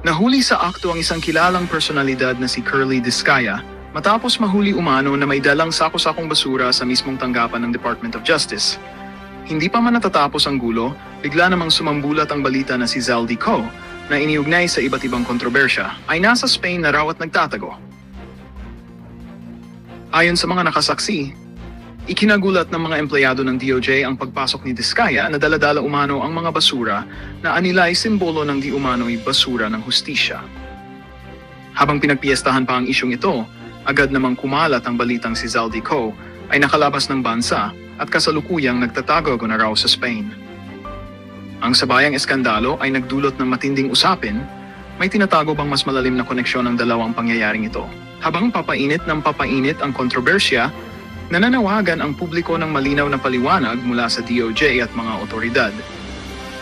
Nahuli sa akto ang isang kilalang personalidad na si Curly Discaya matapos mahuli umano na may dalang sako-sakong basura sa mismong tanggapan ng Department of Justice. Hindi pa man natatapos ang gulo, bigla namang sumambulat ang balita na si Zaldy Co, na iniugnay sa iba't ibang kontrobersya, ay nasa Spain na raw at nagtatago. Ayon sa mga nakasaksi, ikinagulat ng mga empleyado ng DOJ ang pagpasok ni Discaya na dala-dala umano ang mga basura na anila ay simbolo ng di umano'y basura ng hustisya. Habang pinagpiestahan pa ang isyong ito, agad namang kumalat ang balitang si Zaldy Co ay nakalabas ng bansa at kasalukuyang nagtatago na raw sa Spain. Ang sabayang eskandalo ay nagdulot ng matinding usapin. May tinatago bang mas malalim na koneksyon ng dalawang pangyayaring ito? Habang papainit ng papainit ang kontrobersya, nananawagan ang publiko ng malinaw na paliwanag mula sa DOJ at mga otoridad.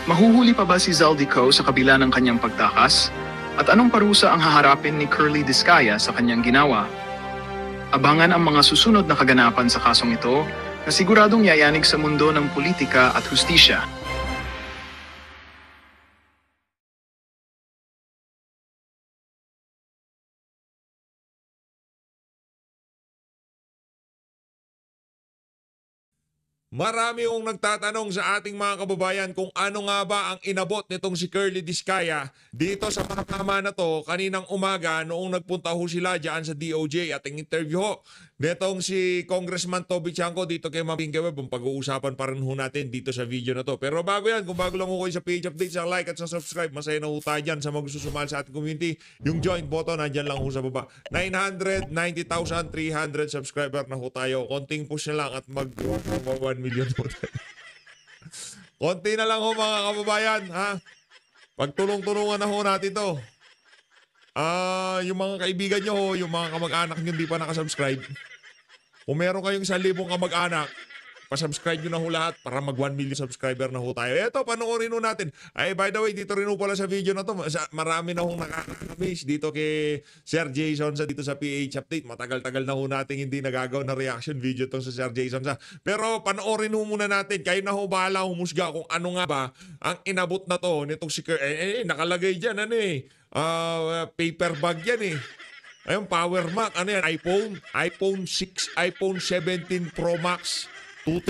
Mahuhuli pa ba si Zaldy Co sa kabila ng kanyang pagtakas? At anong parusa ang haharapin ni Curly Discaya sa kanyang ginawa? Abangan ang mga susunod na kaganapan sa kasong ito na siguradong yayanig sa mundo ng politika at hustisya. Marami yung nagtatanong sa ating mga kababayan kung ano nga ba ang inabot nitong si Curly Discaya dito sa mahakama na to kaninang umaga noong nagpunta ho sila dyan sa DOJ at ang interview ho nitong si Congressman Toby Chanco dito kay Ma'am Pinky Web. Pag-uusapan pa rin ho natin dito sa video na to. Pero bago yan, kung bago lang ho kayo sa page update, sa like at sa subscribe, masaya na ho tayo dyan sa magsusumal sa ating community. Yung join button, nandyan lang ho sa baba. 990,300 subscriber na ho tayo. Konting push na lang at mag-1 million ho tayo. Konti na lang ho mga kababayan, ha? Pagtulong-tulungan na ho natin to. Yung mga kaibigan nyo ho, yung mga kamag-anak nyo hindi pa nakasubscribe. Kung meron kayong 1,000 kamag-anak, pasubscribe nyo na ho lahat para mag 1 million subscriber na ho tayo. Eto, panoorin ho natin. Ay, by the way, dito rin ho pala sa video na to, marami na hong nakakamiss dito kay Sir Jason sa dito sa PH Update. Matagal-tagal na ho natin hindi nagagaw na reaction video to sa Sir Jason sa. Pero panoorin ho muna natin. Kayo na ho bahala humusga kung ano nga ba ang inabot na to nitong si nakalagay dyan, paper bag yan eh. Ayun, Power Mac, ano yan, iPhone 6, iPhone 17 Pro Max, 2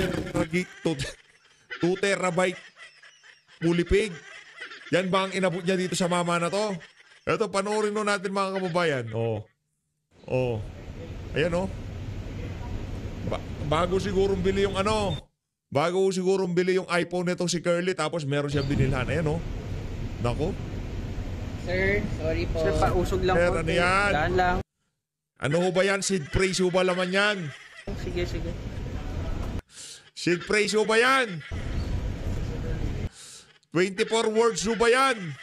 terabyte fully paid. Yan ba ang inabot niya dito sa mama na to? Ito, panoorin no natin mga kababayan. Ayan bago sigurong bili yung iPhone nitong si Curly, tapos meron siyang binilhan. Ayan Nako. Sir, sorry po. Sir, pausog lang po. Ano yan? Daan lang. Ano ho ba yan? Seed praise ho ba laman yan? Sige. Seed praise ho ba yan? 24 words ho ba yan?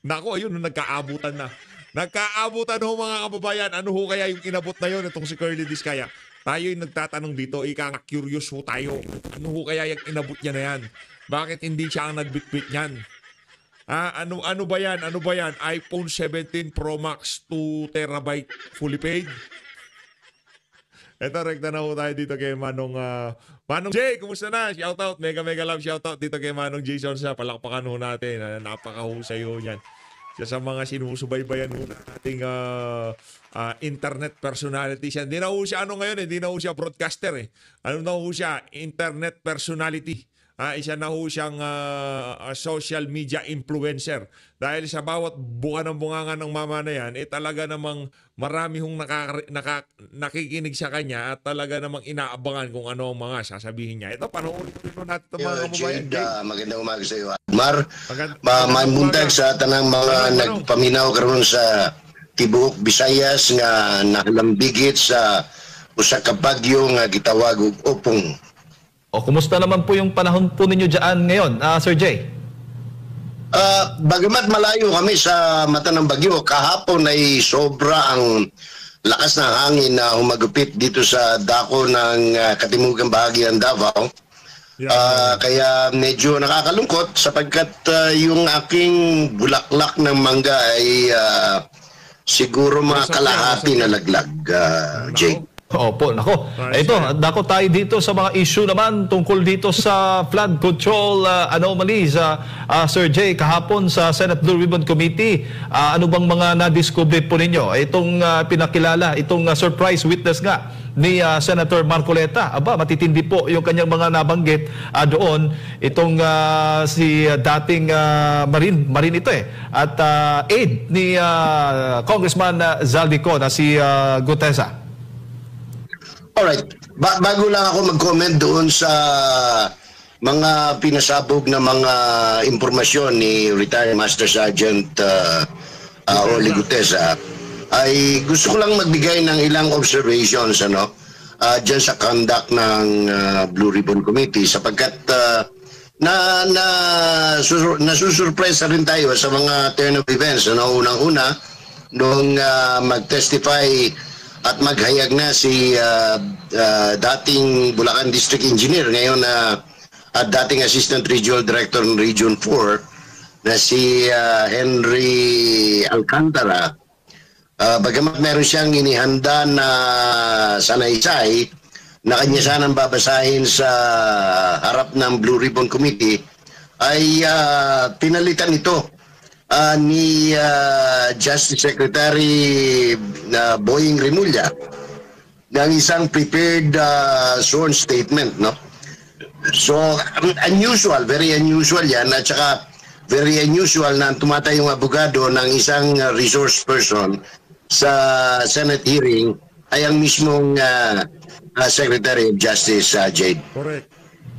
Nako, ayun, nagkaabutan na. Nagkaabutan ho mga kababayan. Ano ho kaya yung inabot na yun itong si Curly Discaya? Tayo yung nagtatanong dito, curious ho tayo. Ano ho kaya yung inabot niya na yan? Bakit hindi siya ang nagbitbit niyan? Ano ba yan? iPhone 17 Pro Max 2 terabyte fully paid? Ito, rekta na ho tayo dito kay Manong J. Kumusta na? Shoutout. Mega love shoutout dito kay Manong Jason sa palakpakan ho natin. Napakahusay ho yan. Siya sa mga sinusubaybayan ho nating internet personality siya. Hindi na ho siya hindi na ho siya broadcaster eh. Ano na ho siya? Internet personality. Isa na ho siyang social media influencer. Dahil sa bawat buka ng bunganga ng mama na yan, talaga namang marami hong nakikinig sa kanya at talaga namang inaabangan kung ano ang mga sasabihin niya. Ito, panoorin ko natin ito mga kababayan. Magandang umaga sa iyo, Mar. Mamundag sa tanang mga nagpaminaw karon sa tibuok Visayas nga nahalambigit sa usa ka bagyo nga gitawag og Opong. Kumusta naman po yung panahon po ninyo dyan ngayon, Sir Jay? Bagamat malayo kami sa mata ng bagyo, kahapon ay sobra ang lakas ng hangin na humagupit dito sa dako ng katimugang bahagi ng Davao. Kaya medyo nakakalungkot sapagkat yung aking bulaklak ng mangga ay siguro mga kalahati na laglag, Jay. Opo, nako. Right, Ito, sir. dako tayo dito sa mga issue naman tungkol dito sa flood control anomalies. Sir Jay, kahapon sa Senate Blue Ribbon Committee, ano bang mga na-discover po ninyo? Itong pinakilala, itong surprise witness nga ni Senator Marcoleta. Aba, matitindi po yung kanyang mga nabanggit doon. Itong si dating Marine ito at aide ni Congressman Zaldico na si Gutesa. Alright. Bago lang ako mag-comment doon sa mga pinasabog na mga impormasyon ni retired Master Sergeant Orly Gutesa, ay gusto ko lang magbigay ng ilang observations dyan sa conduct ng Blue Ribbon Committee sapagkat nasusurpresa rin tayo sa mga turn of events. Unang-una, nung mag-testify at maghayag na si dating Bulacan District Engineer, ngayon at dating Assistant Regional Director ng Region 4 na si Henry Alcantara. Bagamat meron siyang inihanda na sanaysay na kanya sanang babasahin sa harap ng Blue Ribbon Committee, ay pinalitan ito ni Justice Secretary Boying Remulla ng isang prepared sworn statement, no? So unusual, very unusual yan, at saka very unusual na tumatay yung abogado ng isang resource person sa Senate hearing ay ang mismong Secretary of Justice, Jade. Correct.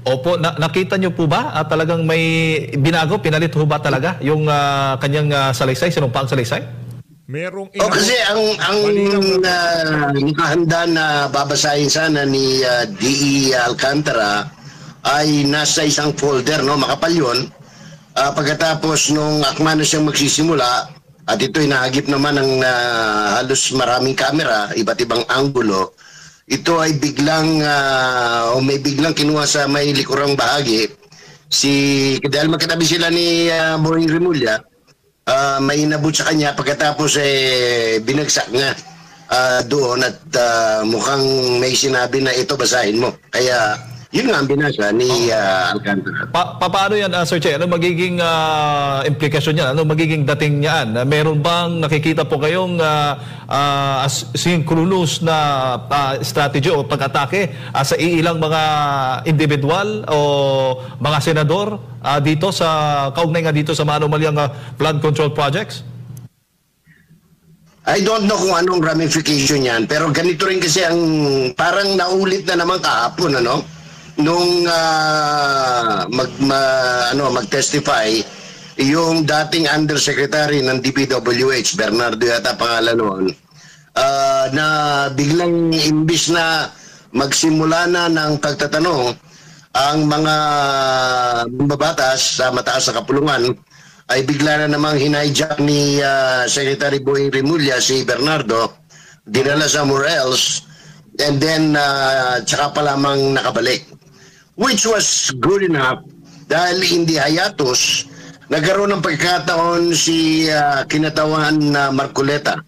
Opo, nakita niyo po ba talagang may binago, pinalit ho ba talaga yung kanyang salaysay, sinumpang salaysay? Merong Kasi ang nakahanda na babasahin sana ni D.E. Alcantara ay nasa isang folder, no? Makapal yun. Pagkatapos nung akma na siyang magsisimula, at ito'y nahagip naman ng halos maraming kamera, iba't ibang anggulo, ito ay biglang may biglang kinuha sa may likurang bahagi dahil magkatabi sila ni Boying Remulla, may inabot sa kanya pagkatapos binagsak nga doon at mukhang may sinabi na ito basahin mo, kaya yun nga ang binasa ni Alcantara. Paano yan, Sir Che? Ano magiging implikasyon niyan? Ano magiging dating niyan? Meron bang nakikita po kayong synchronous na strategy o pag-atake sa ilang mga individual o mga senador dito sa kaugnay nga dito sa mga anomalyang flood control projects? I don't know kung anong ramification yan, pero ganito rin kasi ang parang naulit na naman kahapon, nung mag-testify yung dating Undersecretary ng DPWH, Bernardo yata pangalan noon, na biglang imbis na magsimula na ng pagtatanong ang mga mambabatas sa mataas na kapulungan, ay bigla na namang hinayjack ni Secretary Boying Remulla si Bernardo, dinala somewhere else, and then tsaka pa lamang nakabalik. Which was good enough dahil hindi hayatos, nagkaroon ng pagkataon si kinatawan na Marcoleta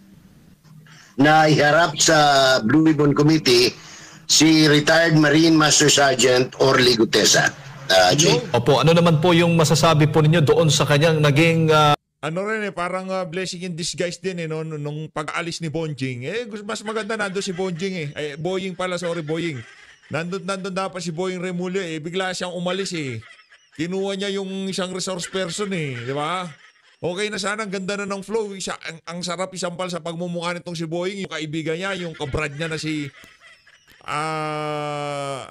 na iharap sa Blue Ribbon Committee si retired Marine Master Sergeant Orly Gutesa. Opo, ano naman po yung masasabi po ninyo doon sa kanyang naging ano rin parang blessing in disguise din nung pag-alis ni Bonjing. Mas maganda nandun si Bonjing Boying pala, sorry, Boying. Nandun dapat si Boying Remulla bigla siyang umalis Kinuha niya yung isang resource person di ba? Okay na sana, ang ganda na ng flow. Ang sarap isampal sa pagmumukha nitong si Boying, yung kaibigan niya, yung kabrad niya na si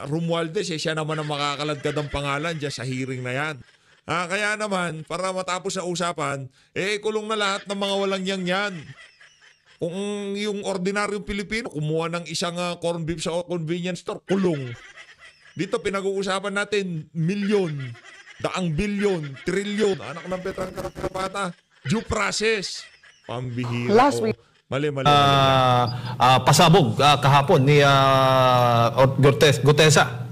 Romualdez, siya naman ang makakaladkad ang pangalan dyan sa hearing na yan. Kaya naman, para matapos sa usapan, kulong na lahat ng mga walang yan. Kung yung ordinaryong Pilipino, kumuha ng isang corn beef sa convenience store, kulong. Dito pinag-uusapan natin, milyon, daang bilyon, trilyon, anak ng veteran karapata, due process. Pambihira. Last week. Mali. pasabog kahapon ni Gutesa.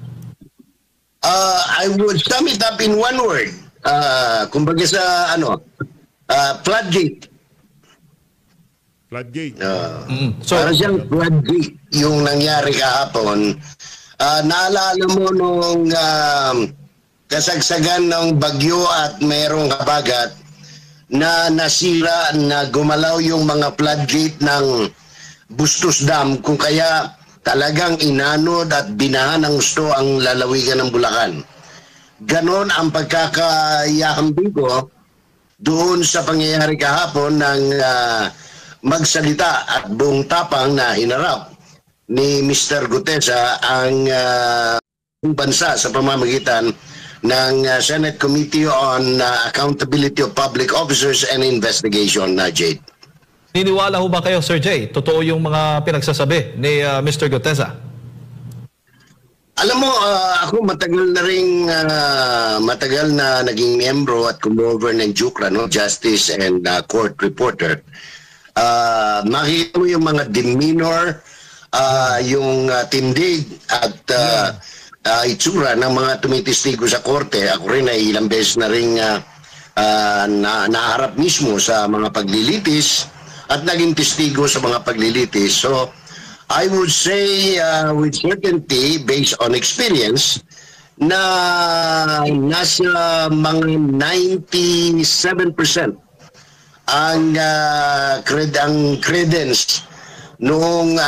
I would sum it up in one word. Kumbaga sa floodgate. Floodgate. So, Para siyang floodgate yung nangyari kahapon. Naalala mo nung kasagsagan ng bagyo at mayroong habagat na nasira, na gumalaw yung mga floodgate ng Bustos Dam, kung kaya talagang inanod at binahan ng gusto ang lalawigan ng Bulacan. Ganon ang pagkakayahambing ko doon sa pangyayari kahapon ng magsalita at buong tapang na hinarap ni Mr. Gutesa ang bansa sa pamamagitan ng Senate Committee on Accountability of Public Officers and Investigation, Jade. niniwala ho ba kayo, Sir Jay? Totoo yung mga pinagsasabi ni Mr. Gutesa? Alam mo, ako matagal na naging miyembro at kumover ng JUCRA, no? Justice and Court Reporter. Makita mo yung mga demeanor, yung tindig at itsura ng mga tumitistigo sa korte. Ako rin ay ilang beses na rin naharap mismo sa mga paglilitis at naging testigo sa mga paglilitis. So, I would say with certainty, based on experience, na nasa mga 97% ang credence nung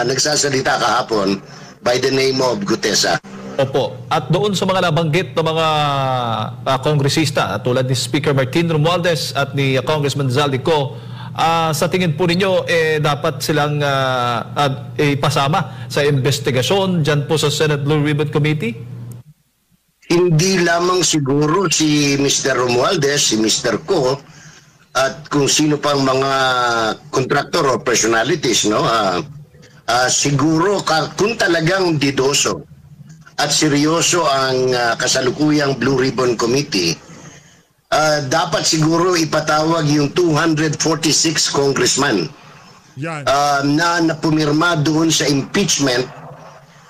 nagsasalita kahapon by the name of Gutesa. Opo. At doon sa mga nabanggit na mga kongresista tulad ni Speaker Martin Romualdez at ni Congressman Zaldico, sa tingin po ninyo dapat silang ipasama sa investigasyon dyan po sa Senate Blue Ribbon Committee? Hindi lamang siguro si Mr. Romualdez, si Mr. Ko, at kung sino pang mga contractor o personalities, no? Siguro kung talagang didoso at seryoso ang kasalukuyang Blue Ribbon Committee, dapat siguro ipatawag yung 246 congressman na pumirma doon sa impeachment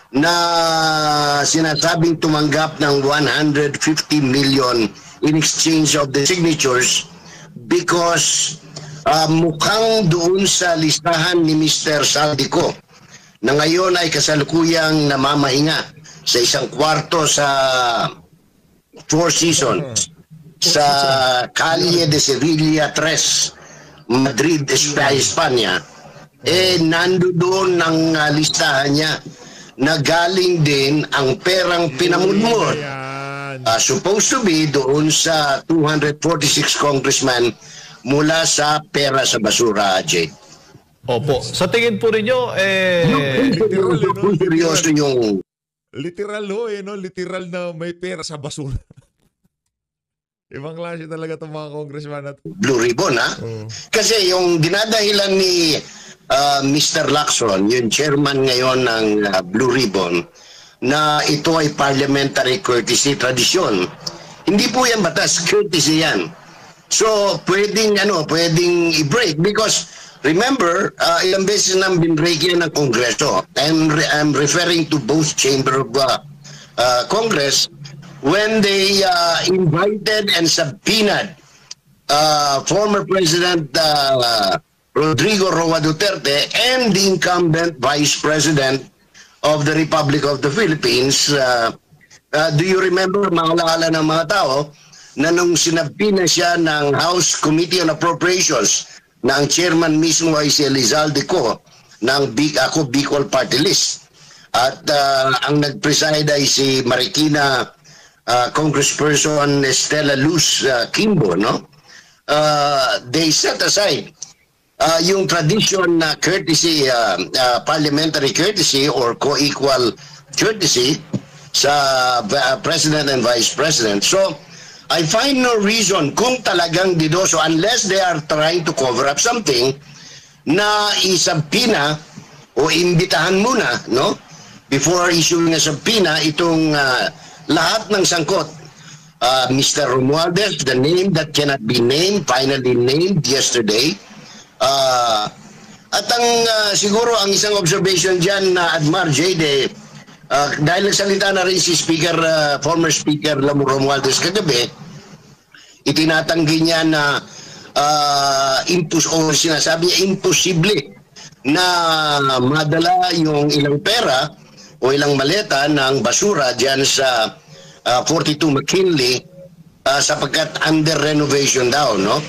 na sinasabing tumanggap ng 150 million in exchange of the signatures because mukhang doon sa listahan ni Mr. Zaldico na ngayon ay kasalukuyang namamahinga sa isang kwarto sa Four Seasons sa Calle de Sevilla 3, Madrid, España, nandoon ang listahan niya na galing din ang perang pinamulmul. Supposed to be doon sa 246 congressman mula sa pera sa basura, Jake. Opo. Sa tingin po ninyo, seryoso yung... Literal literal na may pera sa basura. Ibang klase talaga itong mga congressman at Blue Ribbon, ha? Kasi yung dinadahilan ni Mr. Lacson, yung chairman ngayon ng Blue Ribbon, na ito ay parliamentary courtesy tradisyon. Hindi po yan batas, courtesy yan. So, pwedeng i-break because remember, ilang beses nang binbreak yan ng Kongreso. I'm referring to both chamber of Congress when they invited and subpoenaed former President Rodrigo Roa Duterte and the incumbent Vice President of the Republic of the Philippines. Do you remember, maalala ng mga tao, na nung sinabina siya ng House Committee on Appropriations na ang chairman mismo ay si Elizalde Co ng Bicol Party List. At ang nag-preside ay si Marikina Congressperson Estela Luz Kimbo, no? They set aside yung tradition na courtesy, parliamentary courtesy or co-equal courtesy sa President and Vice President. So, I find no reason kung talagang didoso unless they are trying to cover up something na isabpina o imbitahan muna, no? Before issuing a subpoena, itong lahat ng sangkot. Mr. Romualdez, the name that cannot be named, finally named yesterday. At ang siguro ang isang observation dyan na Admar Jade, dahil nagsalita na rin si former Speaker Lamur Romualdez kagabi, itinatanggi niya na o sinasabi niya imposible na madala yung ilang pera o ilang maleta ng basura diyan sa 42 McKinley sapagkat under renovation daw, no?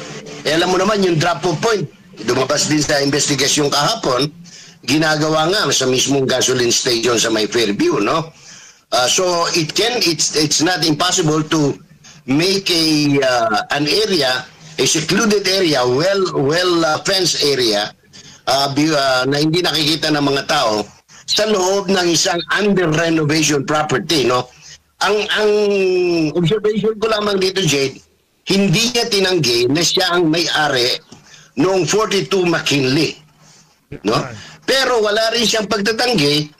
Alam mo naman yung drop-off point, lumabas din sa investigasyon kahapon, ginagawa nga sa mismong gasoline station sa may Fairview, no? So it's not impossible to make an area, a secluded area, well fenced area na hindi nakikita ng mga tao sa loob ng isang under renovation property, no? Ang observation ko lamang dito, Jade, hindi niya tinanggi na siya ang may-ari noong 42 McKinley, no? Pero wala rin siyang pagtatanggi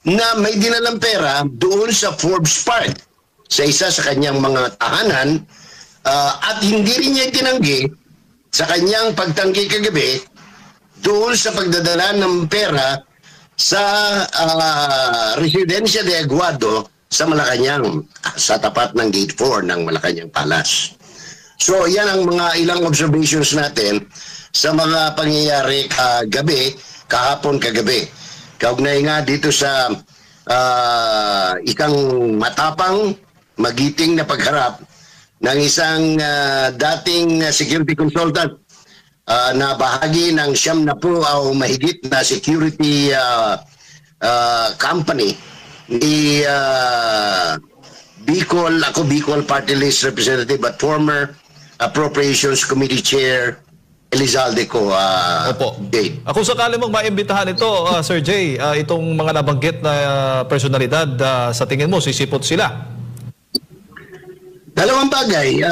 na may dinalang pera doon sa Forbes Park sa isa sa kanyang mga tahanan, at hindi rin niya tinanggi sa kanyang pagtanggi kagabi doon sa pagdadala ng pera sa Residencia de Aguado sa Malacanang, sa tapat ng Gate 4 ng Malacanang Palace. So yan ang mga ilang observations natin sa mga pangyayari kahapon kagabi. Kaugnay nga dito sa isang matapang, magiting na pagharap ng isang dating security consultant na bahagi ng 70 o mahigit na security company ni Bicol Party List Representative but former Appropriations Committee Chair Elizalde ko. Opo. Kung sakali mong maimbitahan ito, Sir Jay, itong mga nabanggit na personalidad, sa tingin mo, sisipot sila? Dalawang bagay.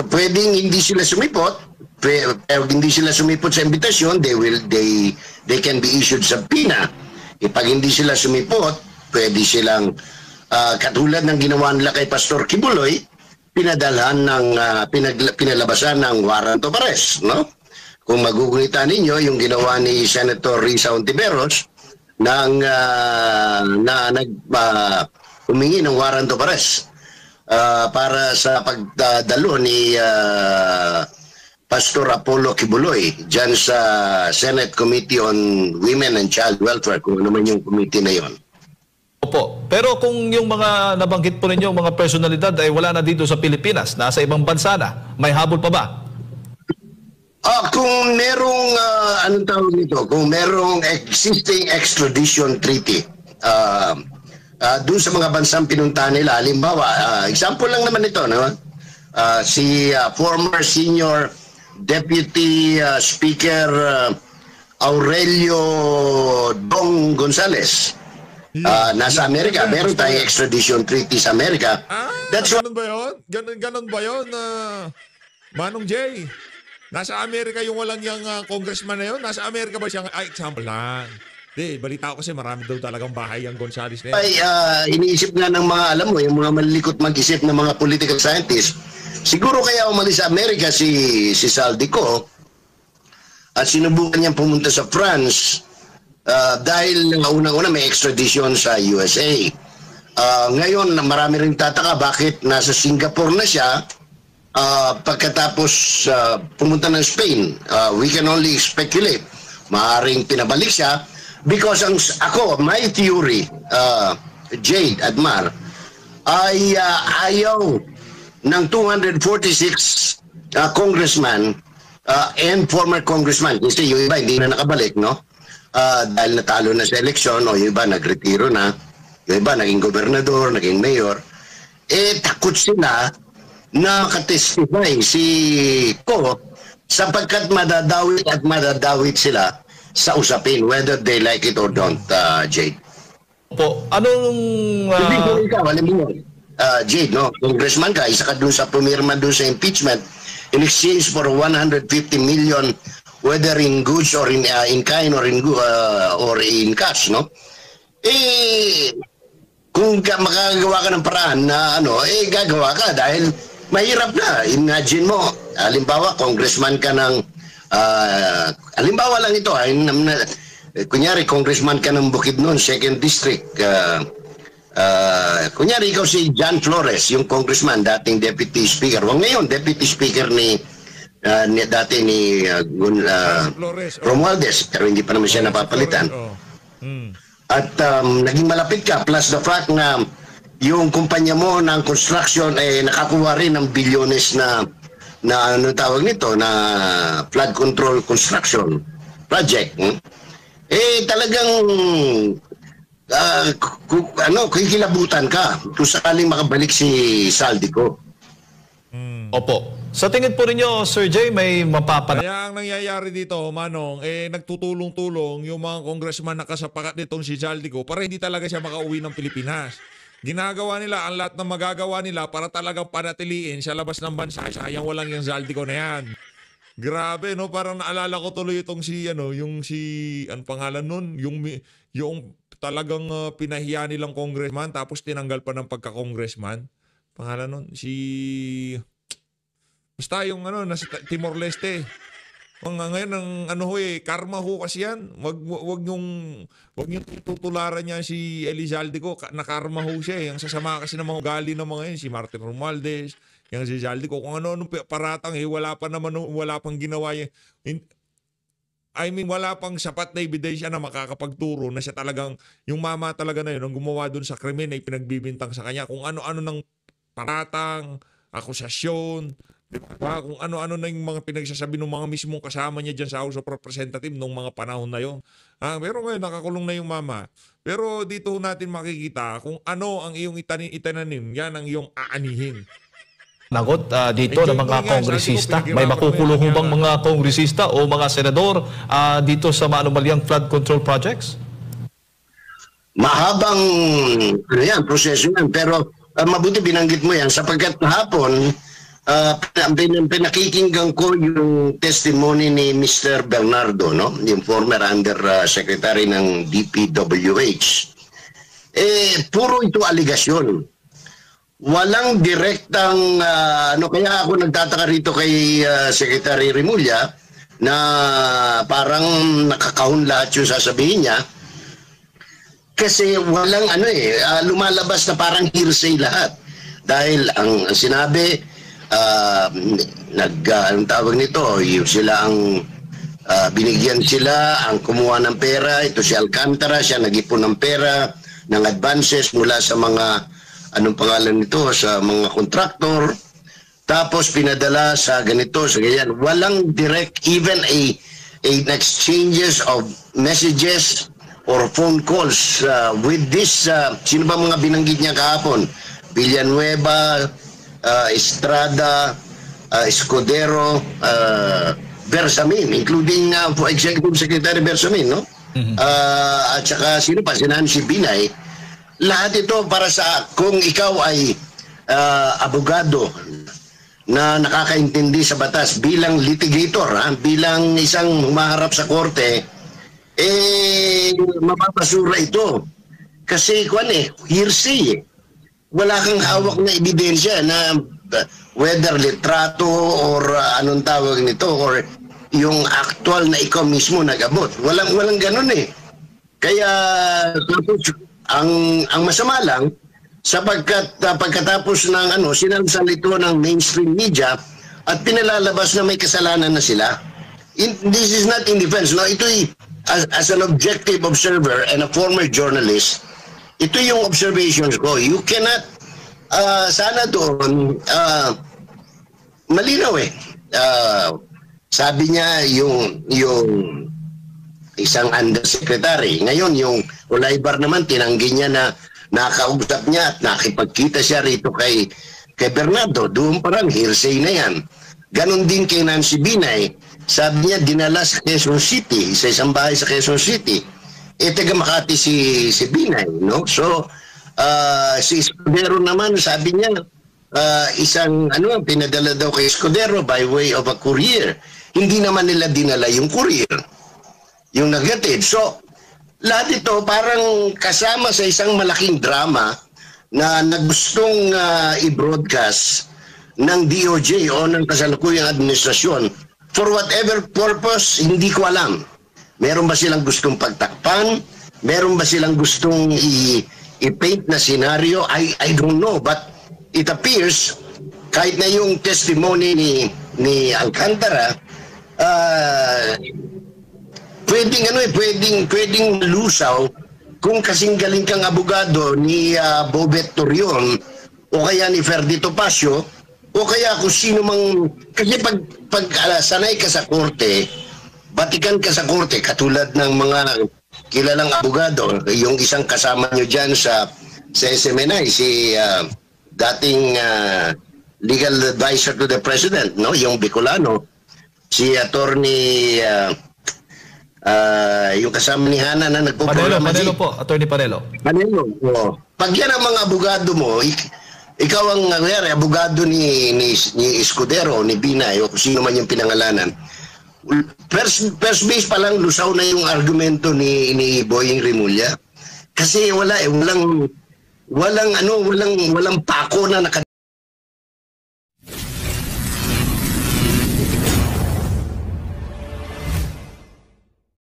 Pwedeng hindi sila sumipot. Pero hindi sila sumipot sa imbitasyon, they can be issued subpoena. Pag hindi sila sumipot, pwede silang katulad ng ginawa nila kay Pastor Kibuloy, pinadalhan ng pinalabasan ng warrant of arrest, no? Kung magugunitan ninyo yung ginawa ni Senator Risa Ontiveros humingi ng warrant of arrest para sa pagdalo ni Pastor Apollo Kibuloy dyan sa Senate Committee on Women and Child Welfare, kung ano man yung committee na yon. Opo. Pero kung yung mga nabanggit po ninyo, mga personalidad ay wala na dito sa Pilipinas, nasa ibang bansa na, may habol pa ba? Kung merong, anong tawag nito? Kung merong existing extradition treaty, doon sa mga bansang pinuntahan nila, halimbawa, example lang naman ito, no? Si former senior Deputy Speaker Aurelio Dong Gonzales, nasa Amerika. Meron tayong extradition treaty sa Amerika. That's ganun ba yun? Ganun ba yun, Manong Jay? Nasa Amerika yung walang yung congressman na yun? Nasa Amerika ba siya? Ay, example lang. Di, balita ko kasi marami daw talagang bahay ang Gonzales na yan. Ay, iniisip nga ng mga, alam mo, yung mga malilikot mag-isip ng mga political scientists, siguro kaya umalis sa Amerika si Saldico at sinubukan niyang pumunta sa France dahil unang-una may extradition sa USA. Ngayon, marami rin tataka bakit nasa Singapore na siya pagkatapos pumunta ng Spain. We can only speculate. Maaring pinabalik siya because my theory, Jade, Admar, ay ayaw ng 246 congressman and former congressman. Kasi yung iba hindi na nakabalik, no? Dahil natalo na sa eleksyon, o yung iba nagretiro na, yung iba naging gobernador, naging mayor. Takot sila na katestify si Ko sapagkat madadawit sila sa usapin, whether they like it or don't, Jade. Opo. Anong... Hindi ko ikaw, alam mo, Jade, no? Congressman ka, isa ka dun sa pumirma dun sa impeachment in exchange for 150 million, whether in goods or in kind or in cash, no? Kung makagawa ka ng paraan na gagawa ka dahil mahirap na. Imagine mo, halimbawa, congressman ka ng, halimbawa lang ito, kunyari, congressman ka ng Bukidnon, 2nd District, kunyari ikaw si John Flores, yung congressman, dating deputy speaker. Ngayon, deputy speaker ni dati ni Flores. Romualdez, pero hindi pa naman siya napapalitan. At naging malapit ka, plus the fact na yung kumpanya mo ng construction nakakuha rin ng bilyones na ano tawag nito, na flood control construction project. Talagang kikilabutan ka kung sakaling makabalik si Saldico. Opo. Sa tingin po ninyo, Sir Jay, may Kaya ang nangyayari dito, Manong, nagtutulong-tulong yung mga congressman na kasapakat nitong si Saldico para hindi talaga siya makauwi ng Pilipinas. Ginagawa nila ang lahat ng magagawa nila para talagang panatiliin sa labas ng bansa. Sayang walang yung Saldico na yan. Grabe, no? Parang naalala ko tuloy itong ano pangalan nun? Yung talagang pinahiya nilang congressman tapos tinanggal pa ng pagka-congressman. Pangalan nun? Basta yung nasa Timor-Leste. Ngayon karma ho kasi yan. Wag yung tutularan niya si Elizalde ko, nakarma ho siya. Ang sasama kasi ng mga ugali ng mga yun, si Martin Romualdez, yung si Elizalde ko, kung ano paratang wala pang ginawa yan. Wala pang sapat na ebidensya na makakapagturo na siya talagang, yung mama talaga na yun, ang gumawa dun sa krimen ay pinagbibintang sa kanya. Kung ano-ano ng paratang, akusasyon, diba? Kung ano-ano na yung mga pinagsasabi ng mga mismong kasama niya dyan sa House of Representatives nung mga panahon na yun. Pero ngayon, nakakulong na yung mama. Pero dito natin makikita kung ano ang iyong itananim, yan ang iyong aanihin. Nagot dito ng mga kongresista. May makukulong bang mga kongresista o mga senador dito sa maanumalyang flood control projects? Mahabang proseso yan. Pero mabuti binanggit mo yan sapagkat hapon, pinakikinggan ko yung testimony ni Mr. Bernardo, no? Yung former undersecretary ng DPWH. Puro ito aligasyon. Walang direktang, kaya ako nagtataka rito kay Secretary Remulla na parang nakakahon lahat yung sasabihin niya. Kasi walang lumalabas na parang hearsay lahat. Dahil ang sinabi, anong tawag nito, yung sila ang binigyan sila, ang kumuha ng pera, ito si Alcantara, siya nag-ipon ng pera, ng advances mula sa mga, anong pangalan nito, sa mga kontraktor, tapos pinadala sa ganito, sa ganyan. Walang direct, even an exchanges of messages or phone calls with this, sino ba mga binanggit niya kahapon? Villanueva, Estrada, Escudero, Bersamin, including Executive Secretary Bersamin, no? At saka sino pa, si Nancy Binay. Lahat ito para sa kung ikaw ay abogado na nakakaintindi sa batas bilang litigator, bilang isang humaharap sa korte, mapapasura ito. Kasi hearsay. Wala kang hawak na ebidensya na whether litrato or anong tawag nito or yung actual na ikaw mismo nag-abot. Walang ganun eh. Kaya ang masama lang sapagkat pagkatapos ng sinalsalito ng mainstream media at pinalalabas na may kasalanan na sila. This is not in defense. No? Ito as an objective observer and a former journalist, ito yung observations ko. You cannot, sana doon, malinaw eh. Sabi niya yung isang undersecretary. Ngayon, yung Olaybar naman, tinanggi niya na nakausap niya at nakipagkita siya rito kay Bernardo. Doon parang hearsay na yan. Ganon din kay Nancy Binay. Sabi niya, dinala sa Quezon City, sa isang bahay sa Quezon City. Taga Makati si Binay, no? So, si Escudero naman, sabi niya, isang, pinadala daw kay Escudero by way of a courier. Hindi naman nila dinala yung courier, yung nagatid. So, lahat ito parang kasama sa isang malaking drama na nagustong i-broadcast ng DOJ o ng kasalukuyang administrasyon. For whatever purpose, hindi ko alam. Meron ba silang gustong pagtakpan? Meron ba silang gustong i-paint na senaryo? I don't know. But it appears, kahit na yung testimony ni Alcantara, pwedeng lusaw kung kasing galing kang abogado ni Bobet Torion o kaya ni Ferdy Topacio o kaya kung sino mang, kasi pag sanay ka sa korte, batikan ka sa korte katulad ng mga kilalang abogado, yung isang kasama nyo dyan sa SMNI, si dating legal advisor to the president, no, yung Bicolano, si attorney yung kasama ni Hana na nagpo-programa. Panelo po, Attorney Panelo. Panelo. Oh. Pag yan ang mga abogado mo, ikaw ang abogado ni Escudero, ni Binay, o kung sino man yung pinangalanan. First base pa lang lusaw na yung argumento ni Boying Rimulya. Kasi walang pako na